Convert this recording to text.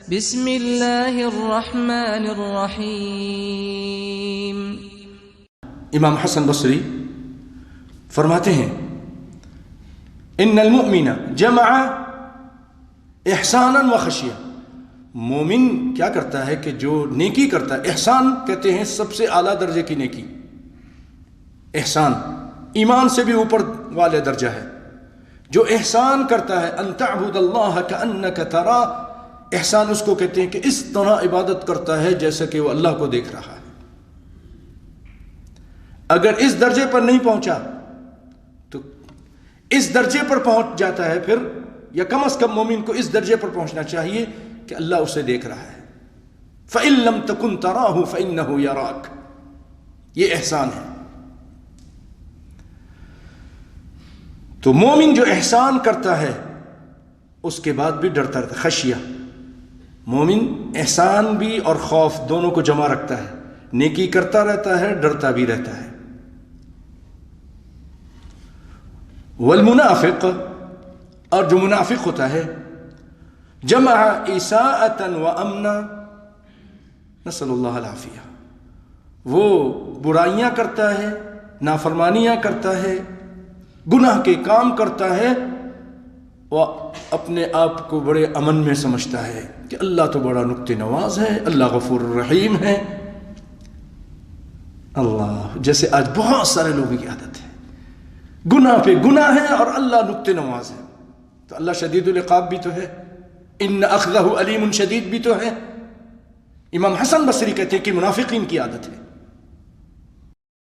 بسم اللہ الرحمن الرحیم۔ امام حسن بصری فرماتے ہیں ان المؤمن جمع احسانا و خشیہ، مومن کیا کرتا ہے کہ جو نیکی کرتا ہے، احسان کہتے ہیں سب سے اعلیٰ درجے کی نیکی، احسان ایمان سے بھی اوپر والے درجہ ہے۔ جو احسان کرتا ہے ان تعبد اللہ کأنک ترا، احسان اس کو کہتے ہیں کہ اس طرح عبادت کرتا ہے جیسا کہ وہ اللہ کو دیکھ رہا ہے۔ اگر اس درجے پر نہیں پہنچا تو اس درجے پر پہنچ جاتا ہے پھر، یا کم از کم مومن کو اس درجے پر پہنچنا چاہیے کہ اللہ اسے دیکھ رہا ہے۔ فَإِن لَمْ تَكُنْ تَرَاهُ فَإِنَّهُ يَرَاكَ، یہ احسان ہے۔ تو مومن جو احسان کرتا ہے اس کے بعد بھی ڈرتا رہتا ہے، خشیہ۔ مومن احسان بھی اور خوف دونوں کو جمع رکھتا ہے، نیکی کرتا رہتا ہے، ڈرتا بھی رہتا ہے۔ والمنافق، اور جو منافق ہوتا ہے، جمع اساءۃ و امنا، نسأل اللہ العافیہ، وہ برائیاں کرتا ہے، نافرمانیاں کرتا ہے، گناہ کے کام کرتا ہے، وہ اپنے آپ کو بڑے امن میں سمجھتا ہے کہ اللہ تو بڑا نکتے نواز ہے، اللہ غفور الرحیم ہے۔ اللہ، جیسے آج بہت سارے لوگوں کی عادت ہے، گناہ پہ گناہ ہے اور اللہ نکتے نواز ہے، تو اللہ شدید العقاب بھی تو ہے، ان اخذہ علیم شدید بھی تو ہے۔ امام حسن بصری کہتے ہیں کہ منافقین کی عادت ہے